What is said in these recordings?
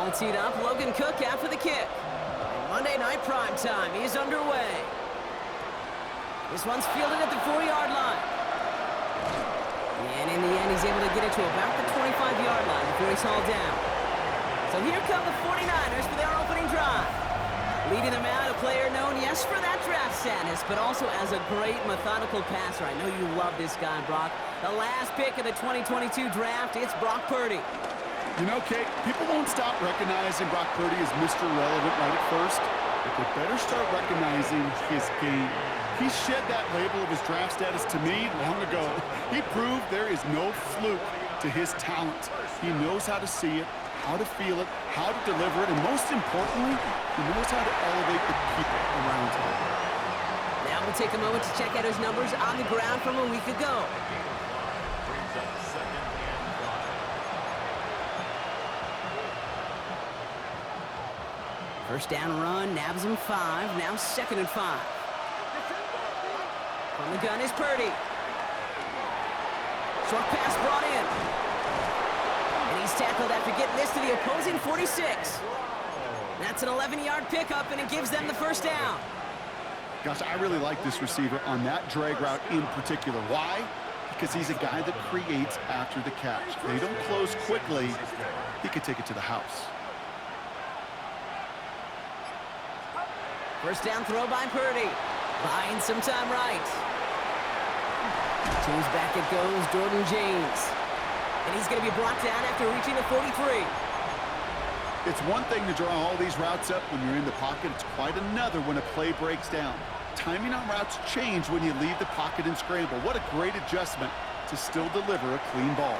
all teed up. Logan Cook out for the kick. Monday night prime time is underway. This one's fielded at the 4-yard line. And in the end, he's able to get it to about the 25-yard line before he's hauled down. So here come the 49ers for their opening drive. Leading them out, a player known, yes, for that draft status, but also as a great methodical passer. I know you love this guy, Brock. The last pick of the 2022 draft, it's Brock Purdy. You know, Kate, people won't stop recognizing Brock Purdy as Mr. Relevant right at first, but they better start recognizing his game. He shed that label of his draft status to me long ago. He proved there is no fluke to his talent. He knows how to see it, how to feel it, how to deliver it, and most importantly, he knows how to elevate the people around him. Now we'll take a moment to check out his numbers on the ground from a week ago. First down run, nabs him 5, now 2nd and 5. From the gun is Purdy. Short pass brought in. And he's tackled after getting this to the opposing 46. That's an 11-yard pickup, and it gives them the first down. Gosh, I really like this receiver on that drag route in particular. Why? Because he's a guy that creates after the catch. They don't close quickly. He could take it to the house. First down throw by Purdy. Buying some time right. Teams back it goes, Jordan James. And he's going to be brought down after reaching the 43. It's one thing to draw all these routes up when you're in the pocket. It's quite another when a play breaks down. Timing on routes change when you leave the pocket and scramble. What a great adjustment to still deliver a clean ball.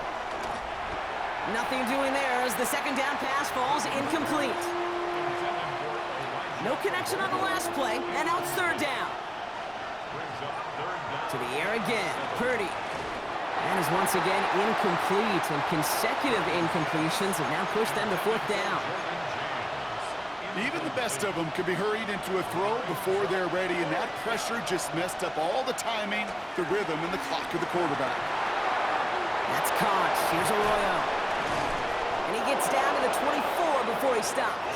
Nothing doing there as the second down pass falls incomplete. No connection on the last play, and now it's third down. To the air again, Purdy. And is once again incomplete, and consecutive incompletions have now pushed them to 4th down. Even the best of them can be hurried into a throw before they're ready, and that pressure just messed up all the timing, the rhythm, and the clock of the quarterback. That's caught. Here's Arroyo. And he gets down to the 24 before he stopped.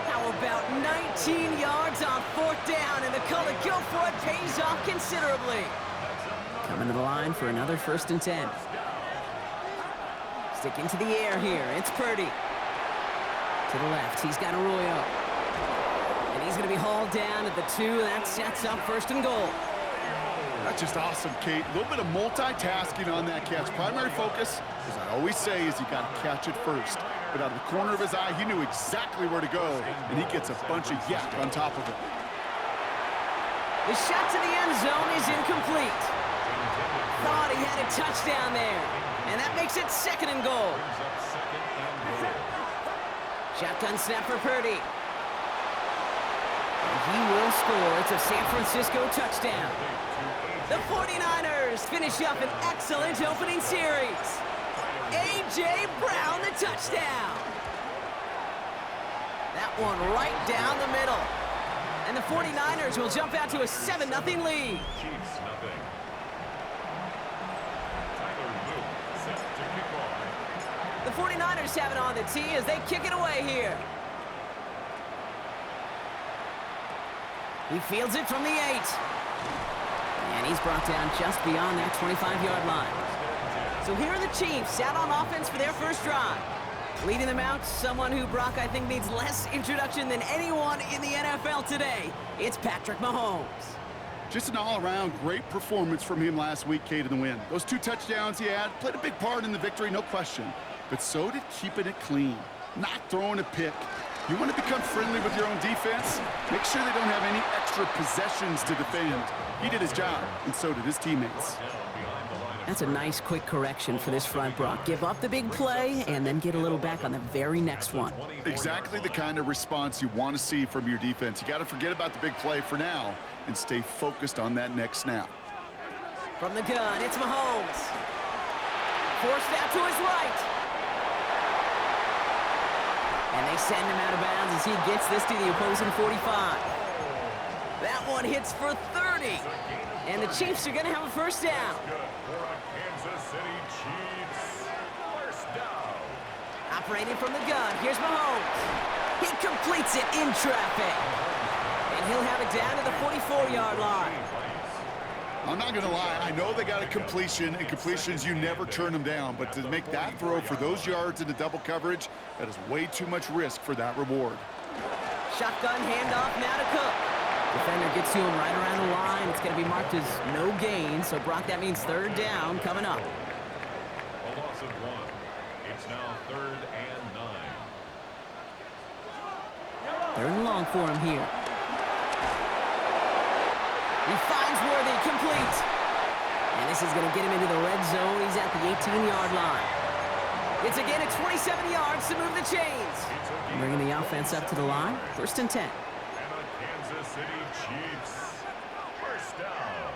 How about 19 yards on 4th down, and the call to go for it pays off considerably. Coming to the line for another 1st and 10. Sticking to the air here, it's Purdy. To the left, he's got Arroyo. And he's going to be hauled down at the 2. That sets up 1st and goal. That's just awesome, Kate. A little bit of multitasking on that catch. Primary focus, as I always say, is you got to catch it first. But out of the corner of his eye, he knew exactly where to go, and he gets a bunch of yak on top of it. The shot to the end zone is incomplete. Thought he had a touchdown there, and that makes it 2nd and goal. Shotgun snap for Purdy. And he will score. It's a San Francisco touchdown. The 49ers finish up an excellent opening series. A.J. Brown, the touchdown. That one right down the middle. And the 49ers will jump out to a 7-0 lead. The 49ers have it on the tee as they kick it away here. He fields it from the 8. And he's brought down just beyond that 25-yard line. So here are the Chiefs out on offense for their first drive. Leading them out, someone who, Brock, I think needs less introduction than anyone in the NFL today. It's Patrick Mahomes. Just an all-around great performance from him last week, Kate, in the win. Those 2 touchdowns he had played a big part in the victory, no question. But so did keeping it clean, not throwing a pick. You want to become friendly with your own defense? Make sure they don't have any extra possessions to defend. He did his job, and so did his teammates. That's a nice quick correction for this front, Brock. Give up the big play and then get a little back on the very next one. Exactly the kind of response you want to see from your defense. You got to forget about the big play for now and stay focused on that next snap. From the gun, it's Mahomes. Forced out to his right. And they send him out of bounds as he gets this to the opposing 45. That one hits for 30. And the Chiefs are going to have a first down. Operating from the gun. Here's Mahomes. He completes it in traffic. And he'll have it down to the 44-yard line. I'm not going to lie. I know they got a completion, and completions, you never turn them down. But to make that throw for those yards into double coverage, that is way too much risk for that reward. Shotgun handoff now to Cook. Defender gets to him right around the line. It's going to be marked as no gain. So, Brock, that means third down coming up. A loss of 1. It's now 3rd and 9. Third and long for him here. He finds Worthy, complete. And this is going to get him into the red zone. He's at the 18-yard line. It's again at 27 yards to move the chains. Bringing the offense up to the line. 1st and 10. And the Kansas City Chiefs. First down.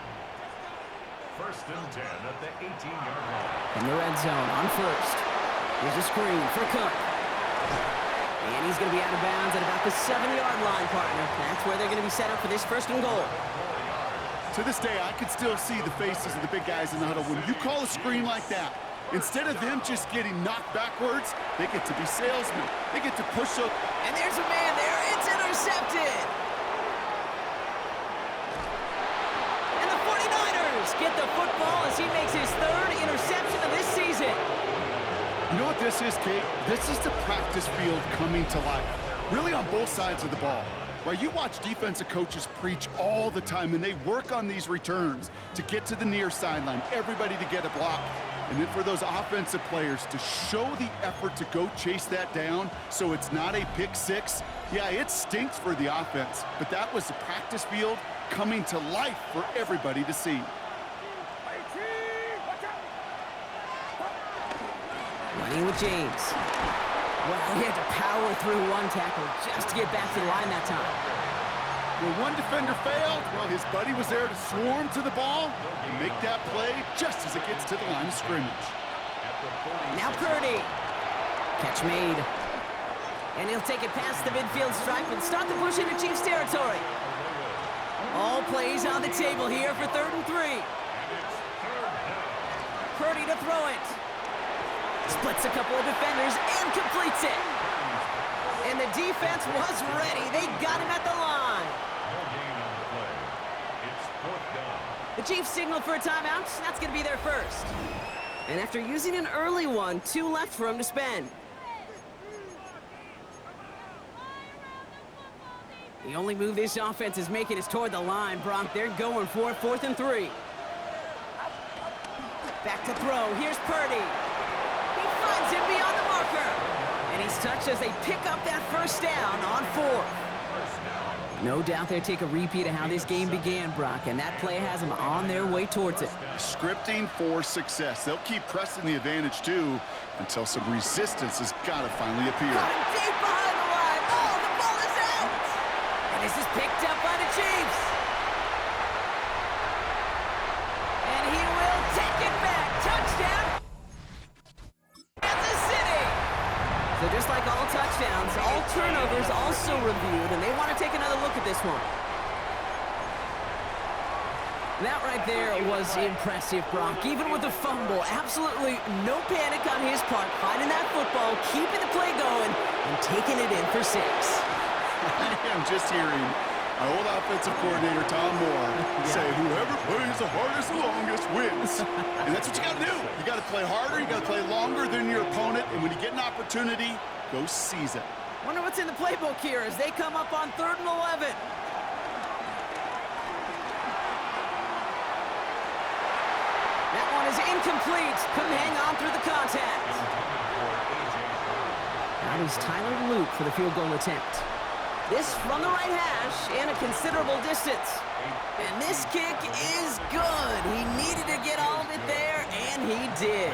1st and 10 at the 18-yard line. In the red zone on first. Here's a screen for Cook. And he's going to be out of bounds at about the 7-yard line, partner. That's where they're going to be set up for this 1st and goal. To this day, I can still see the faces of the big guys in the huddle. When you call a screen like that, instead of them just getting knocked backwards, they get to be salesmen. They get to push up. And there's a man there. It's intercepted. And the 49ers get the football as he makes his 3rd interception of this season. You know what this is, Kate? This is the practice field coming to life. Really on both sides of the ball. Right, you watch defensive coaches preach all the time, and they work on these returns to get to the near sideline, everybody to get a block. And then for those offensive players to show the effort to go chase that down so it's not a pick six. Yeah, it stinks for the offense, but that was the practice field coming to life for everybody to see. Running with James. Well, he had to power through one tackle just to get back to the line that time. When one defender failed, well, his buddy was there to swarm to the ball and make that play just as it gets to the line of scrimmage. Now Purdy. Catch made. And he'll take it past the midfield stripe and start the push into Chiefs territory. All plays on the table here for 3rd and 3. Purdy to throw it. Splits a couple of defenders and completes it. And the defense was ready. They got him at the line. The Chiefs signal for a timeout. That's going to be their first. And after using an early one, 2 left for him to spend. The only move this offense is making is toward the line, Brock. They're going for it, 4th and 3. Back to throw. Here's Purdy. Finds him beyond the marker. And he's touched as they pick up that 1st down on 4th. No doubt they'll take a repeat of how this game began, Brock, and that play has them on their way towards it. Scripting for success. They'll keep pressing the advantage, too, until some resistance has got to finally appear. Cutting deep behind the line. Oh, the ball is out. And this is picked up by the Chiefs. And he will take it back. Touchdown. So just like all touchdowns, all turnovers also reviewed, and they want to take another look at this one. That right there was impressive, Brock. Even with the fumble, absolutely no panic on his part, finding that football, keeping the play going, and taking it in for 6. I am just hearing our old offensive coordinator, Tom Moore, say, whoever plays the hardest and longest wins. And that's what you got to do. You got to play harder, you got to play longer than your opponent, and when you get an opportunity, go seize it. Wonder what's in the playbook here as they come up on 3rd and 11. That one is incomplete. Couldn't hang on through the contact. That is Tyler Luke for the field goal attempt. This from the right hash and a considerable distance. And this kick is good. He needed to get all of it there, and he did.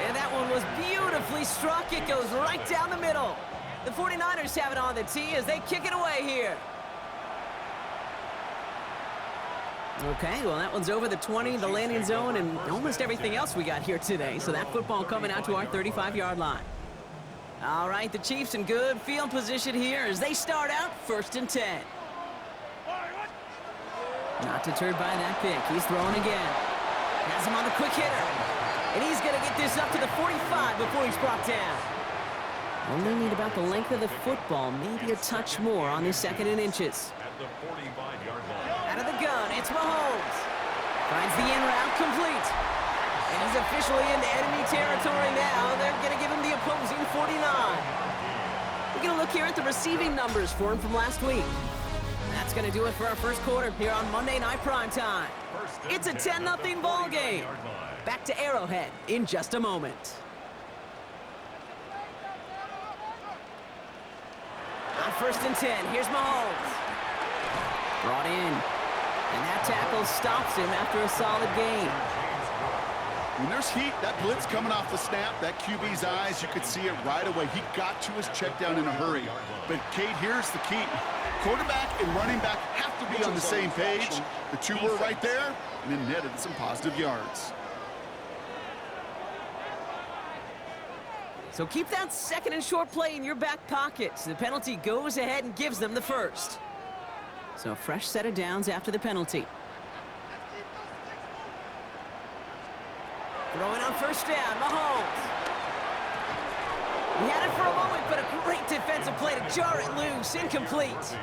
And that one was beautifully struck. It goes right down the middle. The 49ers have it on the tee as they kick it away here. Okay, well, that one's over the 20, the landing zone, and almost everything else we got here today. So that football coming out to our 35-yard line. All right, the Chiefs in good field position here as they start out 1st and 10. Not deterred by that pick. He's throwing again. Has him on the quick hitter. And he's going to get this up to the 45 before he's brought down. Only need about the length of the football, maybe a touch more on this 2nd and inches. At the 45-yard line. Out of the gun, it's Mahomes. Finds the in route complete. And he's officially into enemy territory now. They're going to give him the opposing 49. We're going to look here at the receiving numbers for him from last week. That's going to do it for our first quarter here on Monday Night Primetime. It's a 10-0 ball game. Back to Arrowhead in just a moment. On 1st and 10, here's Mahomes. Brought in. And that tackle stops him after a solid gain. When there's heat, that blitz coming off the snap, that QB's eyes, you could see it right away. He got to his check down in a hurry. But, Kate, here's the key. Quarterback and running back have to be on the same page. The two were right there, and it netted some positive yards. So keep that 2nd and short play in your back pocket. So the penalty goes ahead and gives them the first. So a fresh set of downs after the penalty. Throwing on 1st down, Mahomes. He had it for a moment, but a great defensive play to jar it loose. Incomplete.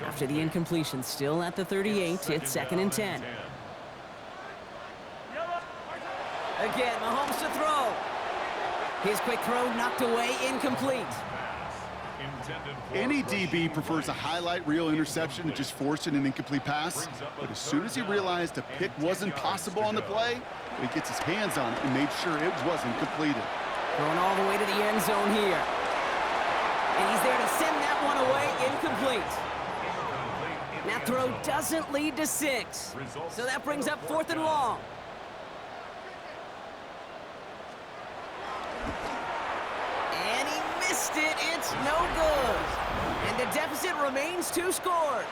After the incompletion, still at the 38, it's 2nd and 10. Again, Mahomes to throw. His quick throw knocked away, incomplete. Any DB prefers a highlight reel interception to just forcing an incomplete pass. But as soon as he realized a pick wasn't possible on the play, he gets his hands on it and made sure it wasn't completed. Throwing all the way to the end zone here. And he's there to send that one away, incomplete. That throw doesn't lead to 6. So that brings up 4th and long. And he missed it. It's no good. And the deficit remains 2 scores.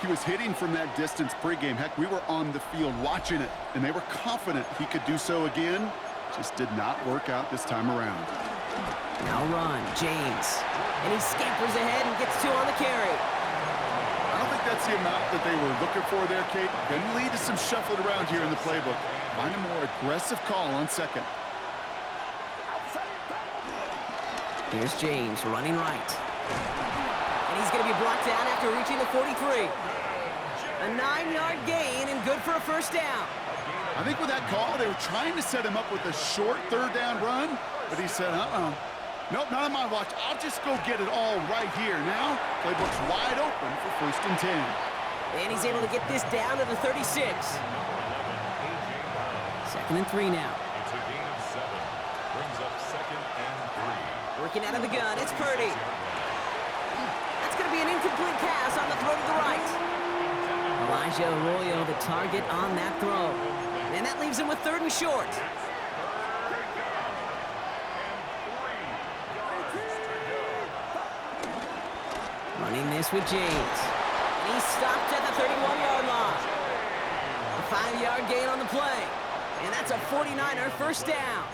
He was hitting from that distance pregame. Heck, we were on the field watching it, and they were confident he could do so again. Just did not work out this time around. Now run, James. And he scampers ahead and gets 2 on the carry. I don't think that's the amount that they were looking for there, Kate. Going to lead to some shuffling around here in the playbook. Find a more aggressive call on 2nd. Here's James running right. And he's going to be brought down after reaching the 43. A 9-yard gain and good for a 1st down. I think with that call, they were trying to set him up with a short 3rd down run, but he said, nope, not on my watch. I'll just go get it all right here. Now, playbook's wide open for 1st and 10. And he's able to get this down to the 36. 2nd and 3 now. It's a gain of 7. Brings up 2nd and 3. Working out of the gun, it's Purdy. That's going to be an incomplete pass on the throw to the right. Elijah Arroyo, the target on that throw. And that leaves him with 3rd and short. Running this with James. And he stopped at the 31-yard line. A 5-yard gain on the play. And that's a 49er 1st down.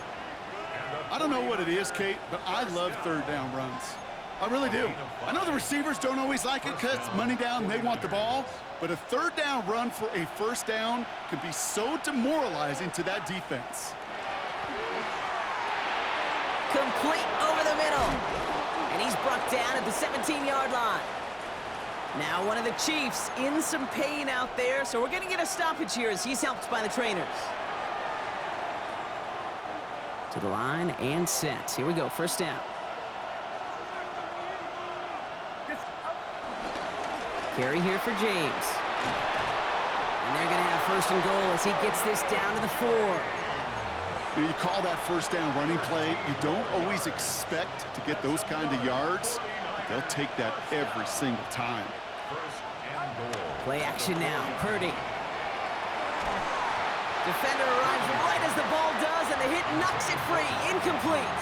I don't know what it is, Kate, but I love 3rd down runs. I really do. I know the receivers don't always like it because it's money down and they want the ball, but a 3rd down run for a 1st down can be so demoralizing to that defense. Complete over the middle. And he's brought down at the 17-yard line. Now one of the Chiefs in some pain out there, so we're going to get a stoppage here as he's helped by the trainers. To the line and set. Here we go, 1st down. Carry here for James. And they're going to have 1st and goal as he gets this down to the 4. You call that 1st down running play. You don't always expect to get those kind of yards, but they'll take that every single time. Play action now, Purdy. Defender arrives right as the ball does, and the hit knocks it free. Incomplete.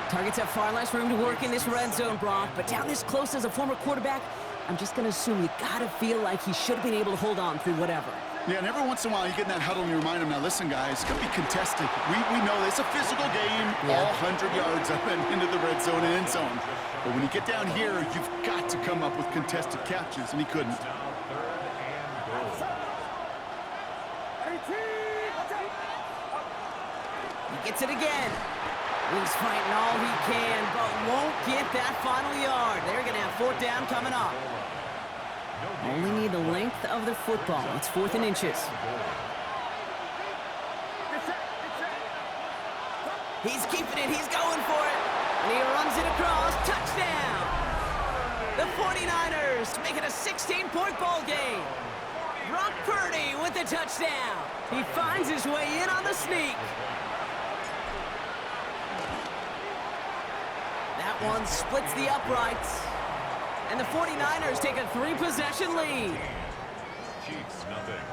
Targets have far less room to work in this red zone, Brock, but down this close as a former quarterback, I'm just going to assume you got to feel like he should have been able to hold on through whatever. Yeah, and every once in a while you get in that huddle and you remind them, now listen, guys, it's going to be contested. We know it's a physical game, all 100 yards up and into the red zone and end zone. But when you get down here, you've got to come up with contested catches, and he couldn't. He gets it again. He's fighting all he can, but won't get that final yard. They're going to have fourth down coming up. Only need the length of the football. It's 4th and inches. He's keeping it. He's going for it. And he runs it across. Touchdown. The 49ers make it a 16-point ball game. Brock Purdy with the touchdown. He finds his way in on the sneak. That one splits the uprights. And the 49ers take a 3-possession lead. Chiefs nothing.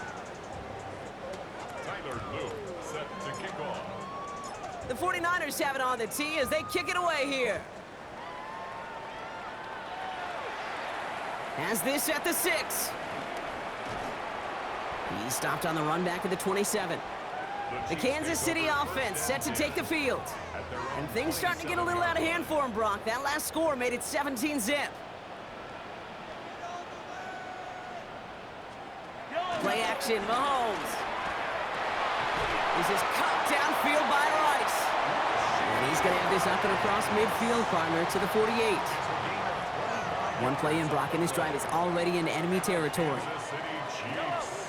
Tyler Luke set to kick off. The 49ers have it on the tee as they kick it away here. Has this at the 6. He stopped on the run back at the 27. The Kansas City offense set to take the field. And things starting to get a little out of hand for him, Brock. That last score made it 17-zip. Play action, Mahomes. This is cut downfield by Rice. And he's going to have this up and across midfield, partner, to the 48. One play in, Brock, and this drive is already in enemy territory. Kansas City Chiefs.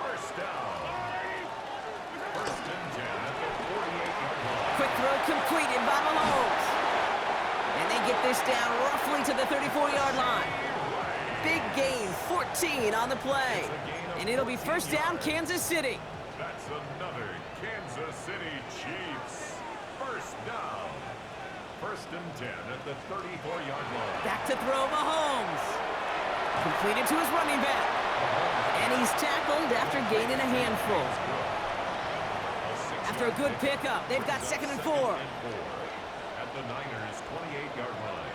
First down. First and 10 at the 48-yard line. Quick throw completed by Mahomes. And they get this down roughly to the 34-yard line. Big gain, 14 on the play. And it'll be first down, Kansas City. That's another Kansas City Chiefs. First down. First and 10 at the 34-yard line. Back to throw, Mahomes. Completed to his running back. And he's tackled after gaining a handful. After a good pickup, they've got 2nd and 4. At the Niners' 28-yard line.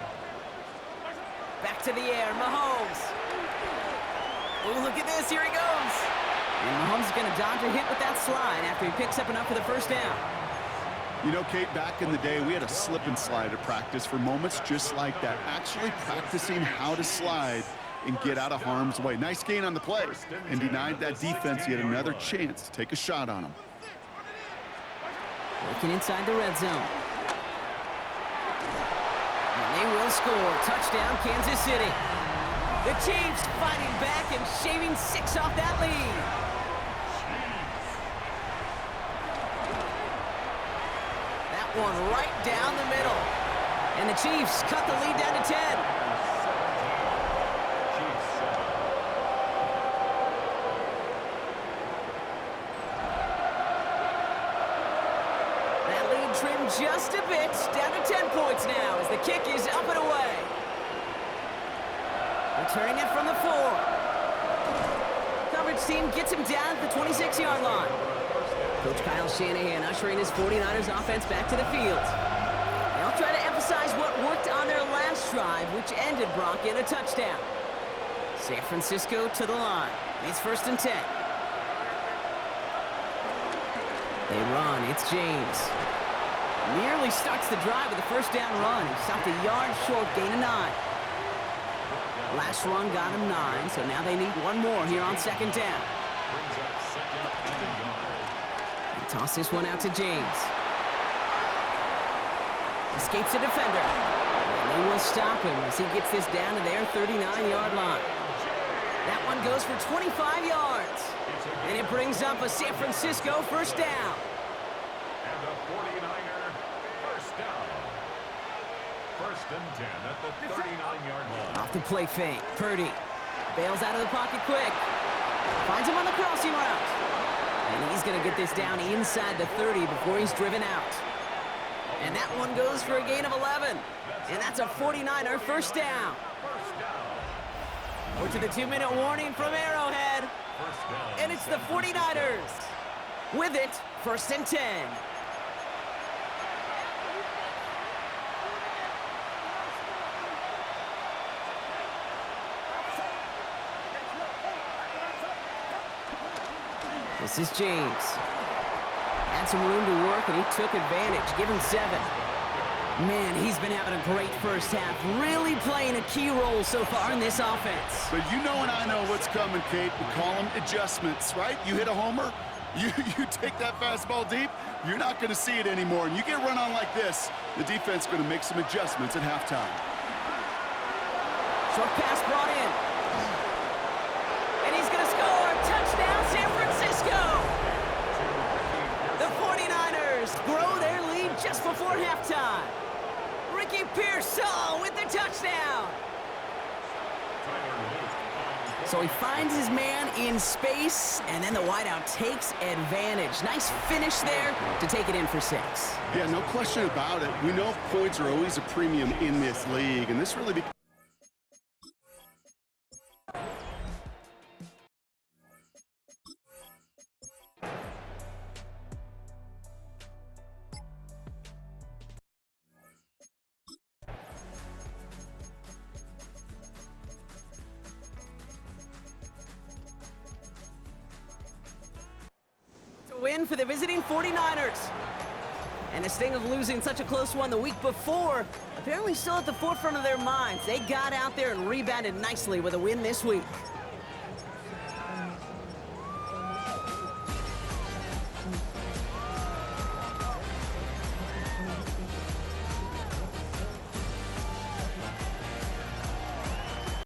Back to the air, Mahomes. Oh, look at this, here he goes. And Mahomes is going to dodge a hit with that slide after he picks up enough for the first down. You know, Kate, back in the day, we had a slip and slide at practice for moments just like that. Actually practicing how to slide and get out of harm's way. Nice gain on the play and denied that defense yet another chance to take a shot on him. Working inside the red zone. And they will score. Touchdown, Kansas City. The Chiefs fighting back and shaving 6 off that lead. That one right down the middle. And the Chiefs cut the lead down to 10. That lead trimmed just a bit, down to 10 points now as the kick is up and away. Returning it from the 4. Coverage team gets him down at the 26-yard line. Coach Kyle Shanahan ushering his 49ers offense back to the field. They'll try to emphasize what worked on their last drive, which ended Brock in a touchdown. San Francisco to the line. It's 1st and 10. They run. It's James. Nearly starts the drive with a first down run. He stopped a yard short, gain of 9. Last run got him 9, so now they need one more here on 2nd down. And toss this one out to James. Escapes a defender. And they will stop him as he gets this down to their 39-yard line. That one goes for 25 yards. And it brings up a San Francisco first down. And a 49er first down. First and 10 at the 39-yard line. Off the play fake. Purdy bails out of the pocket quick. Finds him on the crossing route. And he's going to get this down inside the 30 before he's driven out. And that one goes for a gain of 11. And that's a 49er first down. We're to the 2-minute warning from Arrowhead. And it's the 49ers. With it, 1st and 10. This is James. Had some room to work, and he took advantage. Give him 7. Man, he's been having a great first half. Really playing a key role so far in this offense. But you know and I know what's coming, Kate. We call them adjustments, right? You hit a homer, You take that fastball deep, you're not going to see it anymore. And you get run on like this, the defense is going to make some adjustments at halftime. Short pass brought in. And he's going to score. Touchdown, San Francisco. The 49ers grow their lead just before halftime. Ricky Pearsall with the touchdown. So he finds his man in space, and then the wideout takes advantage. Nice finish there to take it in for 6. Yeah, no question about it. We know points are always a premium in this league, and this really becomes... Win for the visiting 49ers. And the sting of losing such a close one the week before, apparently still at the forefront of their minds. They got out there and rebounded nicely with a win this week.